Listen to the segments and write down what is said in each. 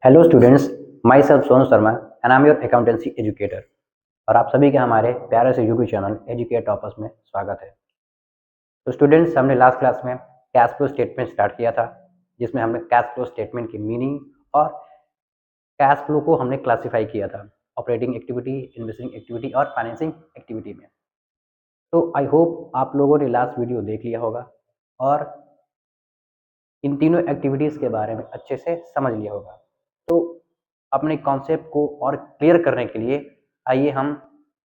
Hello students, my self Sonu Sharma and I am your accountancy educator. और आप सभी का हमारे प्यारे से यूट्यूब चैनल एजुकेट टॉपर्स में स्वागत है। तो स्टूडेंट्स, हमने लास्ट क्लास में कैश फ्लो स्टेटमेंट स्टार्ट किया था, जिसमें हमने कैश फ्लो स्टेटमेंट की मीनिंग और कैश फ्लो को हमने क्लासीफाई किया था ऑपरेटिंग एक्टिविटी, इन्वेस्टिंग एक्टिविटी और फाइनेंसिंग एक्टिविटी में। तो आई होप आप लोगों ने लास्ट वीडियो देख लिया होगा और इन तीनों एक्टिविटीज़ के बारे में अच्छे से समझ लिया होगा। तो अपने कॉन्सेप्ट को और क्लियर करने के लिए आइए हम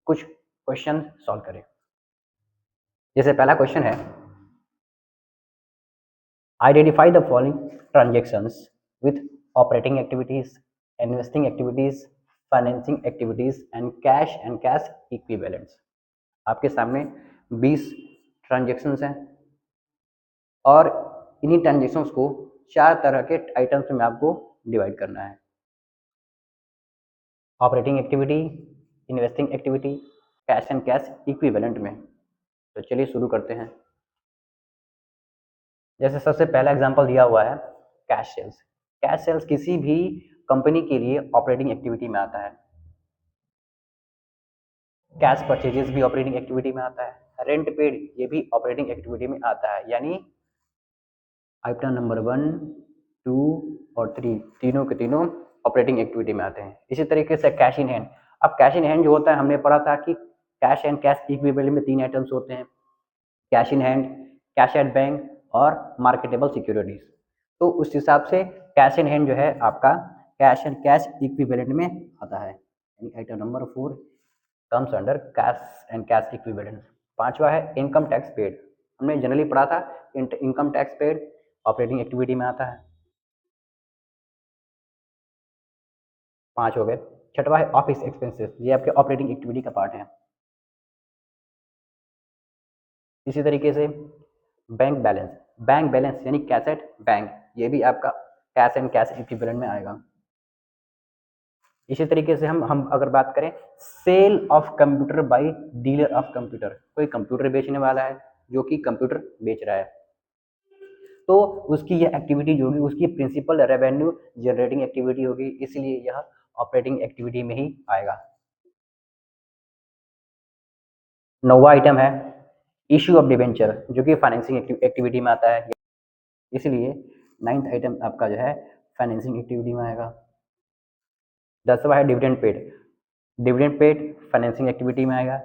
कुछ क्वेश्चन सॉल्व करें। जैसे पहला क्वेश्चन है, identify the following transactions with operating activities, investing activities, financing activities and cash equivalents. आपके सामने 20 ट्रांजेक्शंस हैं और इन्हीं ट्रांजेक्शंस को 4 तरह के आइटम्स में आपको डिवाइड करना है। Operating activity, investing activity, cash and cash equivalent में। तो चलिए शुरू करते हैं। जैसे सबसे पहला एग्जांपल दिया हुआ है कैश सेल्स। कैश सेल्स किसी भी कंपनी के लिए ऑपरेटिंग एक्टिविटी में आता है। कैश परचेजेस भी ऑपरेटिंग एक्टिविटी में आता है। रेंट पेड ये भी ऑपरेटिंग एक्टिविटी में आता है, यानी आइटम नंबर 1, 2 और 3 तीनों के तीनों ऑपरेटिंग एक्टिविटी में आते हैं। इसी तरीके से कैश इन हैंड। अब कैश इन हैंड जो होता है, हमने पढ़ा था कि कैश एंड कैश इक्विवेलेंट में 3 आइटम्स होते हैं, cash in hand, cash at bank और मार्केटेबल सिक्योरिटीज। तो उस हिसाब से कैश इन हैंड जो है आपका कैश एंड कैश इक्विवेलेंट में आता है, यानी item number 4 comes under cash and cash equivalent. पांचवा है इनकम टैक्स पेड। हमने जनरली पढ़ा था income tax paid operating activity में आता है। 5 हो गए। छठवा है ऑफिस एक्सपेंसेस, ये आपके ऑपरेटिंग एक्टिविटी का पार्ट है। इसी तरीके से बैंक बैलेंस, बैंक बैलेंस यानी कैश एट बैंक, ये भी आपका कैश एंड कैश इक्विवेलेंट में आएगा। इसी तरीके से हम अगर बात करें sale of computer by dealer of computer, कोई कंप्यूटर बेचने वाला है जो कि कंप्यूटर बेच रहा है, तो उसकी यह एक्टिविटी जो होगी उसकी प्रिंसिपल रेवेन्यू जनरेटिंग एक्टिविटी होगी, इसलिए यह ऑपरेटिंग एक्टिविटी में ही आएगा। 9वां आइटम है इश्यू ऑफ डिवेंचर, जो कि फाइनेंसिंग एक्टिविटी में आता है, इसलिए 9th आइटम आपका जो है फाइनेंसिंग एक्टिविटी में आएगा। 10वां है dividend paid, dividend paid financing activity में आएगा।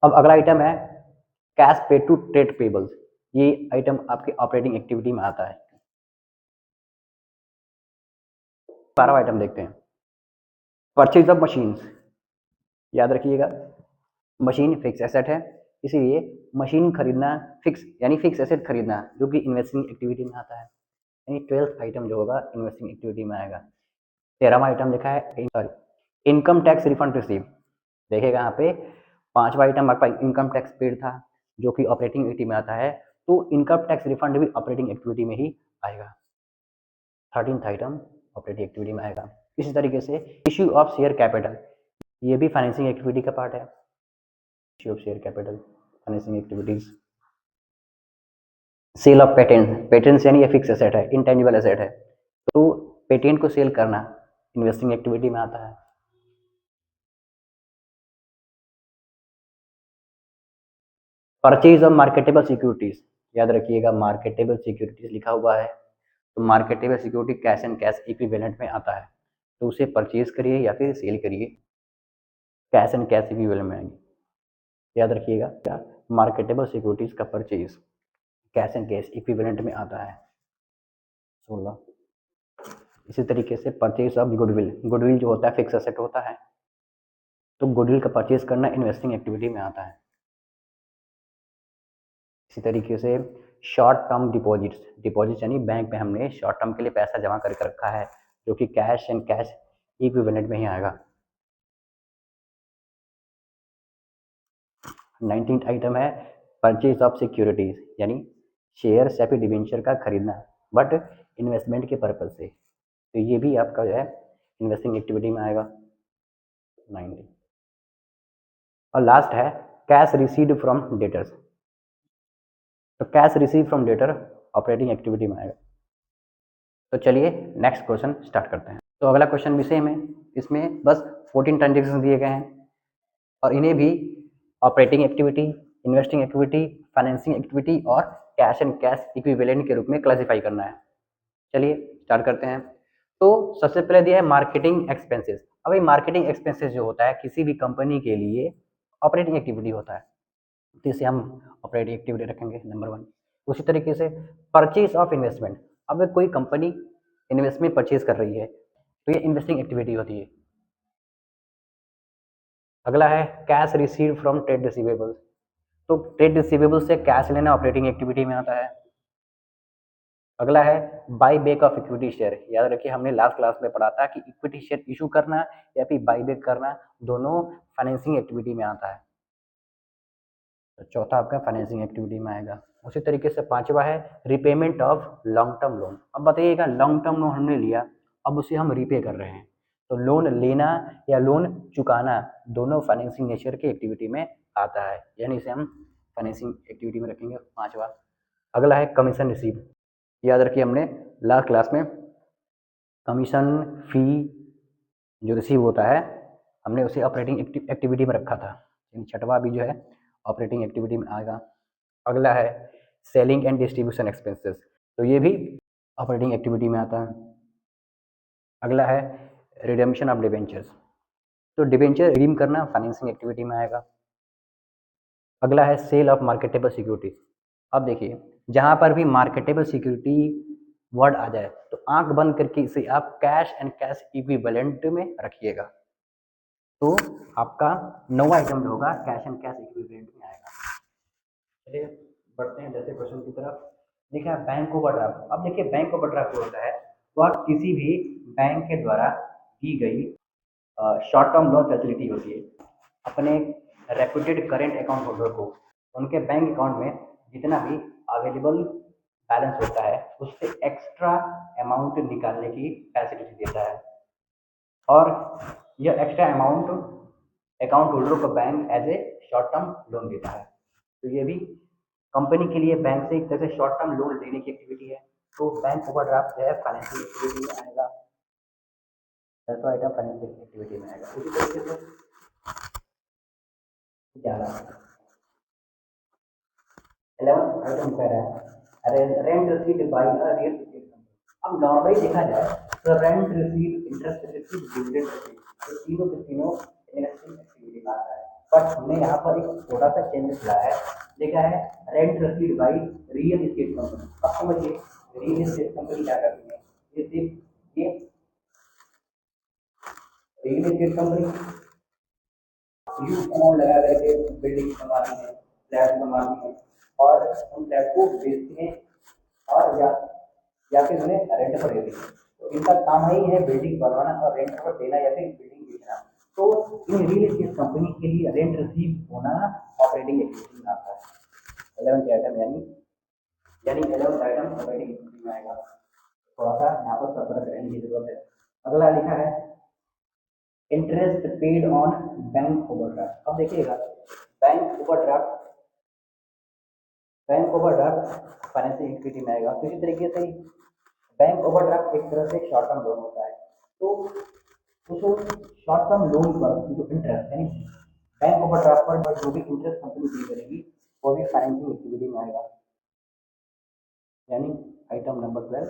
अब अगला आइटम है cash paid to trade payables, ये आइटम आपके ऑपरेटिंग एक्टिविटी में आता है। 12वां आइटम देखते हैं परचेज ऑफ मशीन्स। याद रखिएगा मशीन फिक्स एसेट है, इसीलिए मशीन खरीदना फिक्स यानी फिक्स एसेट खरीदना जो कि इन्वेस्टिंग एक्टिविटी में आता है, यानी 12th आइटम जो होगा इन्वेस्टिंग एक्टिविटी में आएगा। 13वां आइटम लिखा है sorry income tax refund receive. देखिएगा यहाँ पे 5वां आइटम आपका इनकम टैक्स पेड था जो कि ऑपरेटिंग एक्टिविटी में आता है, तो इनकम टैक्स रिफंड भी ऑपरेटिंग एक्टिविटी में ही आएगा। 13th आइटम ऑपरेटिंग एक्टिविटी में आएगा। इसी तरीके से इश्यू ऑफ शेयर कैपिटल, ये भी फाइनेंसिंग एक्टिविटी का पार्ट है। Issue of share capital financing activities. Sale of patent, patents यानी ये फिक्स एसेट है, इंटेंजिबल एसेट है, तो पेटेंट को सेल करना इन्वेस्टिंग एक्टिविटी में आता है। परचेज ऑफ मार्केटेबल सिक्योरिटीज, याद रखिएगा मार्केटेबल सिक्योरिटीज लिखा हुआ है, तो marketable security cash and cash equivalent में आता है, तो उसे परचेज करिए या फिर सेल करिए, कैश एंड कैश इक्विवेलेंट में आएंगे। याद रखिएगा क्या मार्केटेबल सिक्योरिटीज का purchase cash and cash equivalent में आता है। 16। इसी तरीके से परचेज ऑफ गुडविल, गुडविल जो होता है फिक्स एसेट होता है, तो गुडविल का परचेज करना इन्वेस्टिंग एक्टिविटी में आता है। इसी तरीके से शॉर्ट टर्म डिपॉजिट्स, डिपॉजिट्स यानी बैंक में हमने शॉर्ट टर्म के लिए पैसा जमा करके रखा है, जो कि कैश एंड कैश इक्विवेलेंट में ही आएगा। 19th आइटम है परचेज ऑफ सिक्योरिटीज, यानी शेयर या फिर डिवेंचर का खरीदना बट इन्वेस्टमेंट के पर्पज से, तो ये भी आपका जो है इन्वेस्टिंग एक्टिविटी में आएगा। 90। और लास्ट है कैश रिसीव्ड फ्रॉम डेटर्स, तो cash receive from debtor operating activity में आएगा। तो चलिए नेक्स्ट क्वेश्चन स्टार्ट करते हैं। तो अगला क्वेश्चन भी सेम है, इसमें बस 14 ट्रांजेक्शन दिए गए हैं और इन्हें भी operating activity, investing activity, financing activity और कैश एंड कैश इक्विवेलेंट के रूप में क्लासीफाई करना है। चलिए स्टार्ट करते हैं। तो सबसे पहले दिया है मार्केटिंग एक्सपेंसेस। अब ये मार्केटिंग एक्सपेंसेस जो होता है किसी भी कंपनी के लिए ऑपरेटिंग एक्टिविटी होता है, तो इसे हम ऑपरेटिंग एक्टिविटी रखेंगे नंबर 1। उसी तरीके से परचेज ऑफ इन्वेस्टमेंट, अब कोई कंपनी इन्वेस्टमेंट परचेज कर रही है तो ये इन्वेस्टिंग एक्टिविटी होती है। अगला है cash receive from trade receivables, तो ट्रेड रिसीवेबल्स से कैश लेना ऑपरेटिंग एक्टिविटी में आता है। अगला है by back of equity share, याद रखिए हमने लास्ट क्लास में पढ़ा था कि इक्विटी शेयर इशू करना या फिर बाई बैक करना दोनों फाइनेंसिंग एक्टिविटी में आता है। तो चौथा आपका फाइनेंसिंग एक्टिविटी में आएगा। उसी तरीके से पांचवा है repayment of long term loan. अब बताइएगा लॉन्ग टर्म लोन हमने लिया, अब उसे हम रीपे कर रहे हैं, तो लोन लेना या लोन चुकाना दोनों फाइनेंसिंग नेचर की एक्टिविटी में आता है, यानी इसे हम फाइनेंसिंग एक्टिविटी में रखेंगे पांचवा। अगला है कमीशन रिसीव, याद रखिए हमने लास्ट क्लास में कमीशन फी जो रिसीव होता है हमने उसे ऑपरेटिंग एक्टिविटी में रखा था, छठवा भी जो है ऑपरेटिंग एक्टिविटी में आएगा। अगला है सेलिंग एंड डिस्ट्रीब्यूशन एक्सपेंसेस, तो ये भी ऑपरेटिंग एक्टिविटी में आता है। अगला है रिडेम्पशन ऑफ डिबेंचर्स, तो डिबेंचर रिडीम करना फाइनेंसिंग एक्टिविटी में आएगा। अगला है सेल ऑफ मार्केटेबल सिक्योरिटी। अब देखिए जहाँ पर भी मार्केटेबल सिक्योरिटी वर्ड आ जाए तो आंख बंद करके इसे आप कैश एंड कैश इक्विवेलेंट में रखिएगा, तो आपका नवा आइटम जो होगा कैश एंड कैश इक्विवेलेंट में आएगा। चलिए बढ़ते हैं जैसे क्वेश्चन की तरफ। देखिए बैंक ओवरड्राफ्ट, अब देखिए बैंक ओवरड्राफ्ट जो होता है वह किसी भी बैंक के द्वारा दी गई शॉर्ट टर्म लोन फैसिलिटी होती है। अपने रेप्यूटेड करेंट अकाउंट होल्डर को उनके बैंक अकाउंट में जितना भी अवेलेबल बैलेंस होता है उससे एक्स्ट्रा अमाउंट निकालने की फैसिलिटी देता है, और यह एक्स्ट्रा अमाउंट अकाउंट होल्डर को bank as a short term loan देता है। तो ये भी कंपनी के लिए बैंक से एक तरह से शॉर्ट टर्म लोन लेने की एक्टिविटी है। तो बैंक ओवरड्राफ्ट जो है फाइनेंशियल एक्टिविटी में आएगा, ऐसा आइटम फाइनेंशियल एक्टिविटी में आएगा। उसी तरीके से 11 आइटम कह रहा है rent received by a real estate company. अब नॉर्मली देखा जाए तो rent receive, interest receive, dividend receive, तो तीनों के तीनों इन्वेस्टिंग एक्टिविटी में आता है। बट हमने यहाँ पर एक थोड़ा सा चेंजेस लाया है, देखा है rent receive by real estate company. अब समझिए रियल एस्टेट कंपनी क्या करती है, ये सिर्फ ये real estate company use amount लगा करके बिल्डिंग बनवानी है, फ्लैट बनवानी है और उन फ्लैट को बेचती है और या फिर उन्हें रेंट पर देती है। तो इनका काम ही है बिल्डिंग बनवाना और रेंट पर देना या फिर बिल्डिंग बेचना। तो इन रियल एस्टेट कंपनी के लिए रेंट रिसीव होना ऑपरेटिंग एक्टिविटी में आता है। 11th आइटम यानी 11th आइटम ऑपरेटिंग एक्टिविटी में आएगा। थोड़ा सा यहाँ पर सतर्क रहने की जरूरत है। अगला लिखा है interest paid on bank overdraft. अब देखिएगा बैंक ओवरड्राफ्ट फाइनेंशियल एक्टिविटी में आएगा। तो इसी तरीके से बैंक ओवरड्राफ्ट एक तरह से शॉर्ट टर्म लोन होता है, तो उस शॉर्ट टर्म लोन पर जो इंटरेस्ट यानी बैंक ओवरड्राफ्ट पर जो भी इंटरेस्ट कंपनी पे करेगी वो भी फाइनेंशियल एक्टिविटी में आएगा, यानी आइटम नंबर 12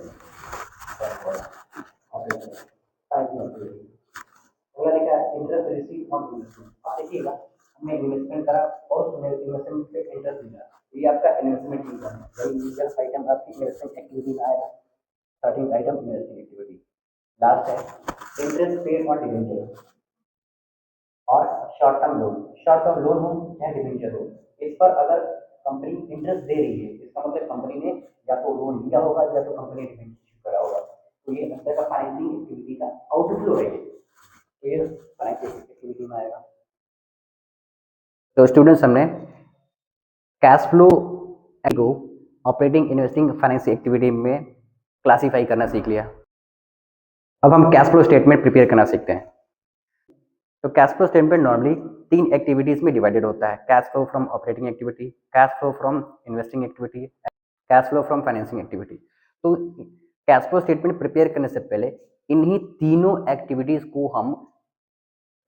अगला लिखा है इंटरेस्ट रिसीव ऑन इन्वेस्टमेंट। अब देखिएगा हमने इन्वेस्टमेंट करा और इन्वेस्टमेंट पे इंटरेस्ट मिला, ये आपका इन्वेस्टमेंट इनकम है, वही इनिशियल आइटम आपकी इन्वेस्टमेंट एक्टिविटी में आएगा। 13th item investing activity. Last है इंटरेस्ट पेड ऑन डिबेंचर और short term loan. Short term loan हो या डिबेंचर हो, इस पर अगर कंपनी इंटरेस्ट दे रही है इसका मतलब कंपनी ने या तो लोन लिया होगा या तो कंपनी ने डिबेंचर इशू करा होगा, तो ये अंदर का फाइनेंसिंग एक्टिविटी का आउटफ्लो है, तो ये फाइनेंशियल एक्टिविटी में आएगा। तो स्टूडेंट्स हमने कैश फ्लो को ऑपरेटिंग, इन्वेस्टिंग, फाइनेंशियल एक्टिविटी में क्लासीफाई करना सीख लिया। अब हम कैश फ्लो स्टेटमेंट प्रिपेयर करना सीखते हैं। तो cash flow statement normally 3 activities में डिवाइडेड होता है, cash flow from operating activity, cash flow from investing activity, cash flow from financing activity. तो कैश फ्लो स्टेटमेंट प्रिपेयर करने से पहले इन्हीं तीनों एक्टिविटीज़ को हम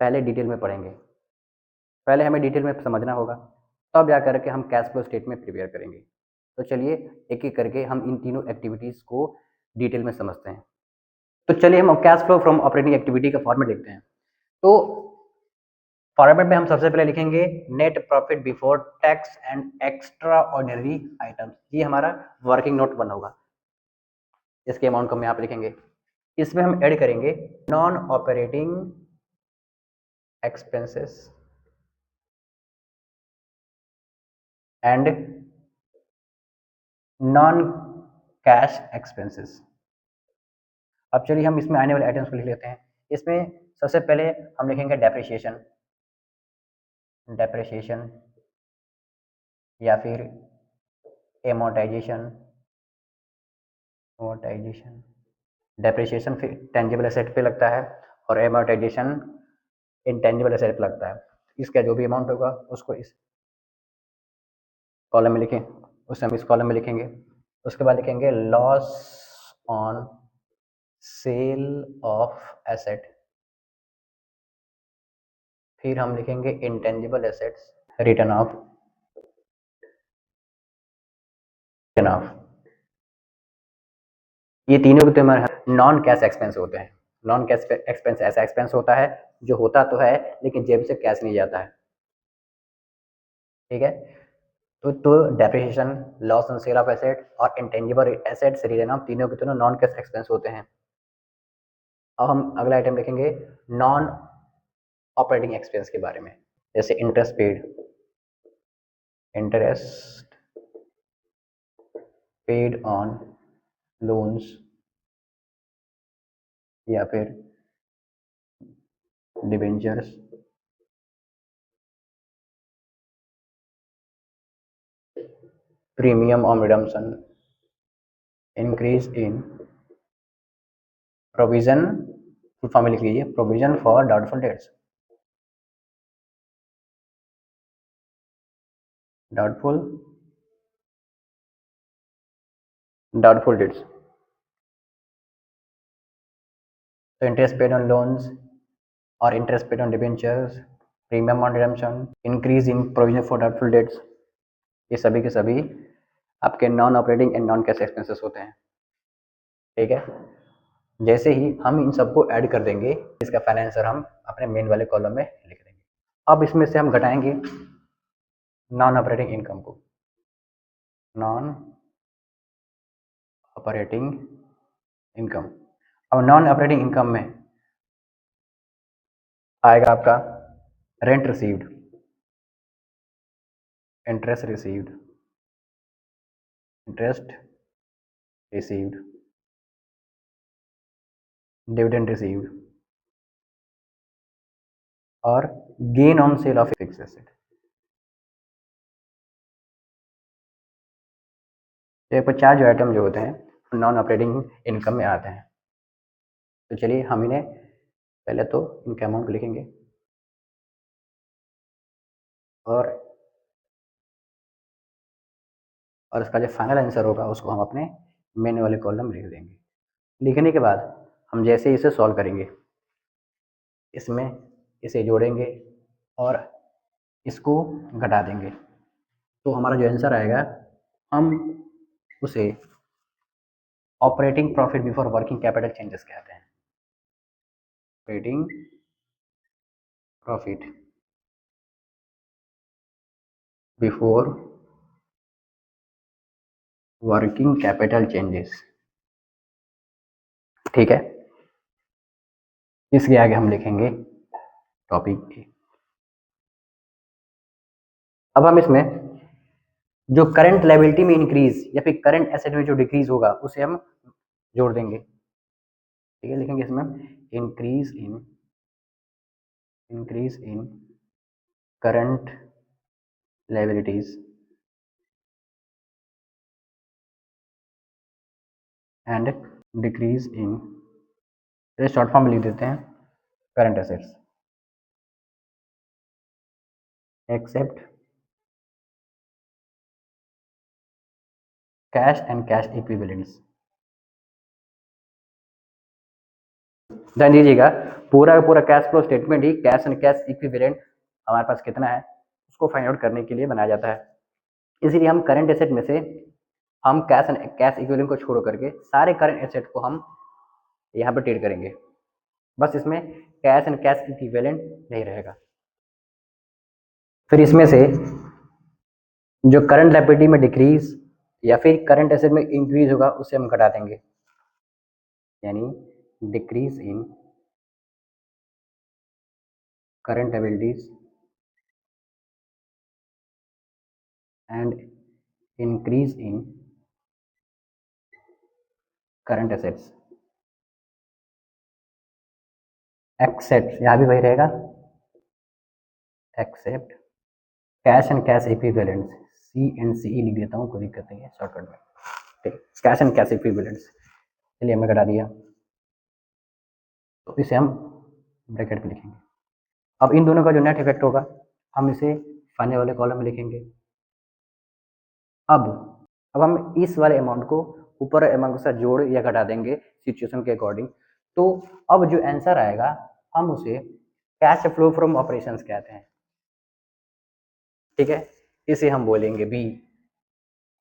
पहले डिटेल में पढ़ेंगे। पहले हमें डिटेल में समझना होगा, तब जा करके हम कैश फ्लो स्टेटमेंट प्रिपेयर करेंगे। तो चलिए एक-एक करके हम इन तीनों एक्टिविटीज़ को डिटेल में समझते हैं। तो चलिए हम cash flow from operating activity का फॉर्मेट देखते हैं। तो फॉर्मेट में हम सबसे पहले लिखेंगे net profit before tax and extra ordinary items. ये हमारा वर्किंग नोट बना होगा। इसके अमाउंट को हम यहाँ पे लिखेंगे। इसमें हम ऐड करेंगे non operating expenses and non cash expenses. अब चलिए हम इसमें आने वाले आइटम्स को लिख लेते हैं। इसमें सबसे पहले हम लिखेंगे डेप्रिसिएशन, डेप्रिसिएशन या फिर एमोर्टाइजेशन, एमोर्टाइजेशन। डेप्रिसिएशन फिर टेंजिबल एसेट पे लगता है और एमोर्टाइजेशन इंटेंजिबल एसेट पे लगता है। इसका जो भी अमाउंट होगा उसको इस कॉलम में लिखें, उसे हम इस कॉलम में लिखेंगे। उसके बाद लिखेंगे loss on sale of asset. फिर हम लिखेंगे intangible assets, return of, return of. ये तीनों के हमारे नॉन कैश एक्सपेंस होते हैं। नॉन कैश एक्सपेंस ऐसा एक्सपेंस होता है जो होता तो है लेकिन जेब से कैश नहीं जाता है। ठीक है, तो depreciation, loss on sale of asset और इंटेंजिबल एसेट्स, रिटर्न ऑफ, तीनों के तीनों नॉन कैश एक्सपेंस होते हैं। अब हम अगला आइटम लिखेंगे नॉन ऑपरेटिंग एक्सपेंस के बारे में, जैसे interest paid, interest paid on loans या फिर debentures, premium on redemption, increase in provision, full form में लिख लीजिए, provision for doubtful debts, doubtful doubtful debts. तो इंटरेस्ट पेड ऑन लोन्स और interest paid on debentures, premium on redemption, increase in provision for doubtful debts, ये सभी के सभी आपके non operating and non cash expenses होते हैं। ठीक है, जैसे ही हम इन सबको ऐड कर देंगे इसका फाइनेंसर हम अपने मेन वाले कॉलम में लिख देंगे। अब इसमें से हम घटाएंगे नॉन ऑपरेटिंग इनकम को, नॉन ऑपरेटिंग इनकम। अब नॉन ऑपरेटिंग इनकम में आएगा आपका rent received, interest received, interest received, dividend received और gain on sale of fixed asset. ये चार जो आइटम जो होते हैं नॉन ऑपरेटिंग इनकम में आते हैं। तो चलिए हम इन्हें पहले तो इनके अमाउंट को लिखेंगे और इसका जो फाइनल आंसर होगा उसको हम अपने मेन वाले कॉलम में लिख देंगे। लिखने के बाद हम जैसे इसे सॉल्व करेंगे, इसमें इसे जोड़ेंगे और इसको घटा देंगे, तो हमारा जो आंसर आएगा हम उसे operating profit before working capital changes कहते हैं। Operating profit before working capital changes. ठीक है, इसके आगे हम लिखेंगे टॉपिक ए। अब हम इसमें जो करंट लायबिलिटी में इंक्रीज या फिर करंट एसेट में जो डिक्रीज होगा उसे हम जोड़ देंगे। ठीक है, लिखेंगे इसमें increase in current liabilities and decrease in, short form में लिख देते हैं current assets, except cash and cash equivalents. ध्यान दीजिएगा, पूरा का पूरा कैश फ्लो स्टेटमेंट ही कैश एंड कैश इक्विवेलेंट हमारे पास कितना है उसको फाइंड आउट करने के लिए बनाया जाता है। इसीलिए हम करंट एसेट में से हम कैश एंड कैश इक्विवेलेंट को छोड़ करके सारे करंट एसेट को हम यहाँ पर ट्रीट करेंगे, बस इसमें कैश एंड कैश इक्विवेलेंट नहीं रहेगा। फिर इसमें से जो करंट लायबिलिटी में डिक्रीज या फिर करंट एसेट में इंक्रीज होगा उसे हम घटा देंगे, यानी decrease in current liabilities and increase in current assets. Except, यहाँ भी वही रहेगा, except cash and cash equivalents, CNCE लिख देता हूँ, कोई दिक्कत नहीं है शॉर्टकट में। ठीक, कैश एंड कैश इक्विवेलेंट्स, चलिए हमने घटा दिया, तो इसे हम ब्रैकेट में लिखेंगे। अब इन दोनों का जो नेट इफेक्ट होगा हम इसे फाइनल वाले कॉलम में लिखेंगे। अब हम इस वाले अमाउंट को ऊपर अमाउंट के साथ जोड़ या घटा देंगे सिचुएशन के अकॉर्डिंग। तो अब जो आंसर आएगा हम उसे कैश फ्लो फ्रॉम ऑपरेशंस कहते हैं, ठीक है। इसे हम बोलेंगे बी।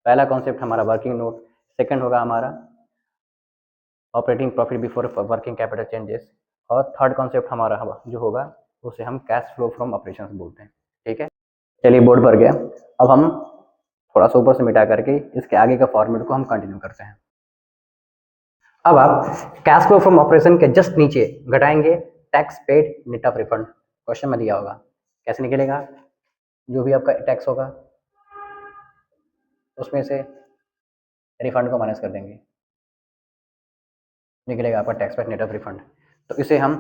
पहला कॉन्सेप्ट हमारा वर्किंग नोट, सेकंड होगा हमारा operating profit before working capital changes, और थर्ड कॉन्सेप्ट हमारा जो होगा उसे हम कैश फ्लो फ्रॉम ऑपरेशंस बोलते हैं, ठीक है। चलिए बोर्ड पर गया, अब हम थोड़ा सा ऊपर से मिटा करके इसके आगे का फॉर्मेट को हम कंटिन्यू करते हैं। अब आप कैश फ्लो फ्रॉम ऑपरेशन के जस्ट नीचे घटाएंगे tax paid net of refund. Question में दिया होगा कैसे निकलेगा, जो भी आपका टैक्स होगा उसमें से रिफंड को माइनस कर देंगे, निकलेगा आपका tax paid net of refund. तो इसे हम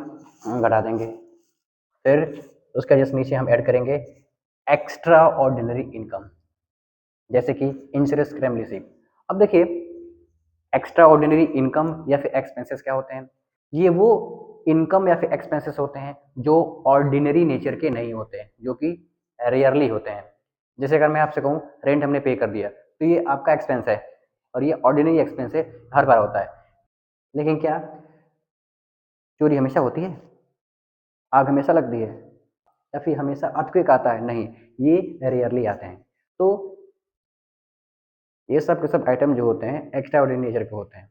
घटा देंगे, फिर उसका जस्ट नीचे हम ऐड करेंगे एक्स्ट्रा ऑर्डिनरी इनकम, जैसे कि इंश्योरेंस क्लेम रिसीव। अब देखिए एक्स्ट्रा ऑर्डिनरी इनकम या फिर एक्सपेंसेस क्या होते हैं, ये वो इनकम या फिर एक्सपेंसेस होते हैं जो ऑर्डिनरी नेचर के नहीं होते हैं, जो कि रेयरली होते हैं। जैसे अगर मैं आपसे कहूँ रेंट हमने पे कर दिया तो ये आपका एक्सपेंस है और ये ऑर्डिनरी एक्सपेंस है, हर बार होता है। लेकिन क्या चोरी हमेशा होती है, आग हमेशा लगती है, या फिर हमेशा अर्थक्वेक आता है? नहीं, ये रेयरली आते हैं। तो ये सब के सब आइटम जो होते हैं एक्स्ट्रा ऑर्डिनरी नेचर के होते हैं।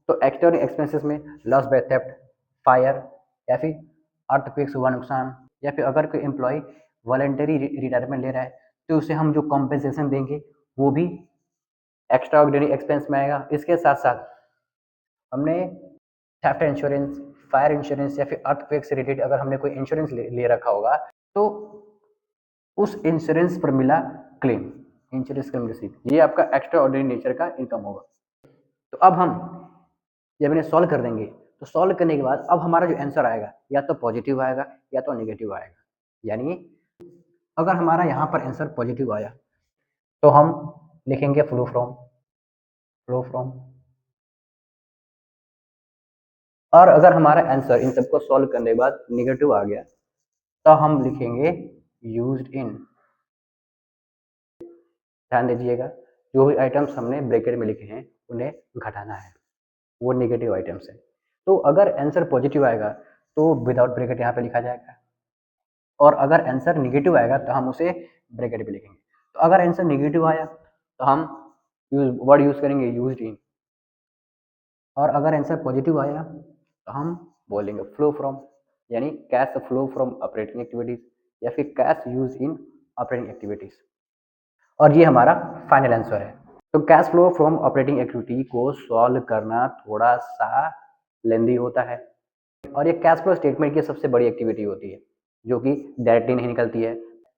तो एक्स्ट्रा ऑर्डिनरी एक्सपेंसेस में लॉस बाय थेफ्ट, फायर, या फिर अर्थक्वेक से हुआ नुकसान, या फिर अगर कोई एम्प्लॉय वॉलंटरी रिटायरमेंट ले रहा है तो उसे हम जो कॉम्पेंसेशन देंगे वो भी एक्स्ट्रा ऑर्डिनरी एक्सपेंस में आएगा। इसके साथ साथ हमने थेफ्ट इंश्योरेंस, फायर इंश्योरेंस या फिर अर्थक्वेक से रिलेटेड अगर हमने कोई इंश्योरेंस ले रखा होगा तो उस इंश्योरेंस पर मिला क्लेम, इंश्योरेंस क्लेम रिसीव, ये आपका एक्स्ट्रा ऑर्डिनरी नेचर का इनकम होगा। तो अब हम जब इन्हें सॉल्व कर देंगे तो सॉल्व करने के बाद अब हमारा जो आंसर आएगा या तो पॉजिटिव आएगा या तो नेगेटिव आएगा। यानी अगर हमारा यहाँ पर आंसर पॉजिटिव आया तो हम लिखेंगे फ्लो फ्रॉम, और अगर हमारा आंसर इन सबको सॉल्व करने के बाद नेगेटिव आ गया तो हम लिखेंगे यूज्ड इन। ध्यान दीजिएगा, जो भी आइटम्स हमने ब्रैकेट में लिखे हैं उन्हें घटाना है, वो नेगेटिव आइटम्स है। तो अगर आंसर पॉजिटिव आएगा तो विदाउट ब्रैकेट यहाँ पे लिखा जाएगा, और अगर आंसर निगेटिव आएगा तो हम उसे ब्रैकेट पे लिखेंगे। तो अगर आंसर निगेटिव आया तो हम वर्ड यूज करेंगे यूज्ड इन, और अगर आंसर पॉजिटिव आया तो हम बोलेंगे फ्लो फ्रॉम, यानी cash flow from operating activities या फिर cash use in operating activities. और ये हमारा फाइनल आंसर है। तो cash flow from operating activity को सॉल्व करना थोड़ा सा लेंदी होता है, और ये कैश फ्लो स्टेटमेंट की सबसे बड़ी एक्टिविटी होती है जो कि डायरेक्टली नहीं निकलती है।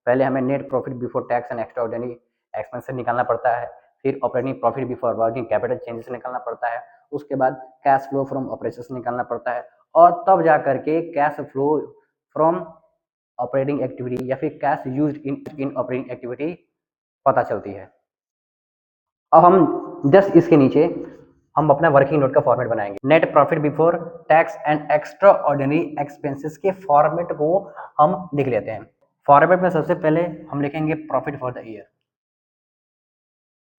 पहले हमें net profit before tax and extra ordinary expense निकालना पड़ता है, फिर operating profit before working capital changes निकालना पड़ता है, उसके बाद कैश फ्लो फ्रॉम ऑपरेशंस निकालना पड़ता है, और तब जा करके cash flow from operating activity या फिर cash used in operating activity पता चलती है। अब हम जस्ट इसके नीचे हम अपना वर्किंग नोट का फॉर्मेट बनाएंगे। Net profit before tax and extra ordinary expenses के फॉर्मेट को हम लिख लेते हैं। फॉर्मेट में सबसे पहले हम लिखेंगे प्रॉफिट फॉर द ईयर,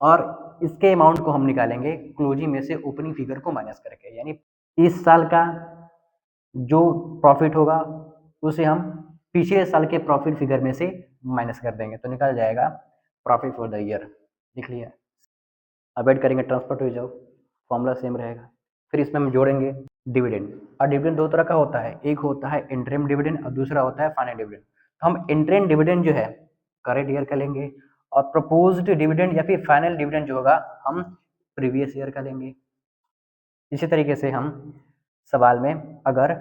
और इसके अमाउंट को हम निकालेंगे क्लोजिंग में से ओपनिंग फिगर को माइनस करके, यानी इस साल का जो प्रॉफिट होगा उसे हम पिछले साल के प्रॉफिट फिगर में से माइनस कर देंगे, तो निकल जाएगा प्रॉफिट फॉर द ईयर। लिख लिया। अब ऐड करेंगे transfer to reserve, formula same रहेगा। फिर इसमें हम जोड़ेंगे डिविडेंड। और डिविडेंड दो तरह का होता है, एक होता है इंटरिम डिविडेंड और दूसरा होता है फाइनल डिविडेंड। तो हम इंटरिम डिविडेंड जो है करेंट ईयर का लेंगे, और प्रपोज्ड डिविडेंड या फिर फाइनल डिविडेंड जो होगा हम प्रीवियस ईयर का लेंगे। इसी तरीके से हम सवाल में अगर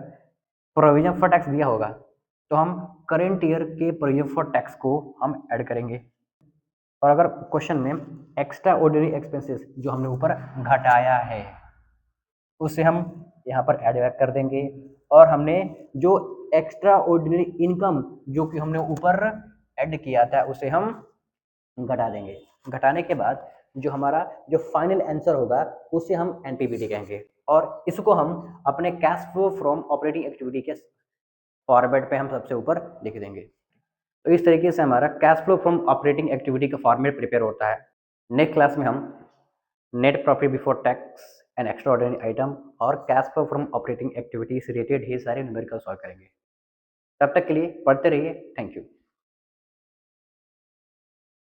प्रोविजन फॉर टैक्स दिया होगा तो हम करेंट ईयर के प्रोविजन फॉर टैक्स को हम ऐड करेंगे। और अगर क्वेश्चन में एक्स्ट्रा ऑर्डिनरी एक्सपेंसेस जो हमने ऊपर घटाया है उसे हम यहाँ पर ऐड बैक कर देंगे, और हमने जो एक्स्ट्रा ऑर्डिनरी इनकम जो कि हमने ऊपर ऐड किया था उसे हम घटा देंगे। घटाने के बाद जो हमारा जो फाइनल आंसर होगा उसे हम एनपीबीटी कहेंगे, और इसको हम अपने cash flow from operating activity के फॉर्मेट पे हम सबसे ऊपर लिख देंगे। तो इस तरीके से हमारा cash flow from operating activity का फॉर्मेट प्रिपेयर होता है। नेक्स्ट क्लास में हम net profit before tax and extraordinary item और cash flow from operating activity से रिलेटेड ये सारे न्यूमेरिकल सॉल्व करेंगे। तब तक के लिए पढ़ते रहिए। Thank you.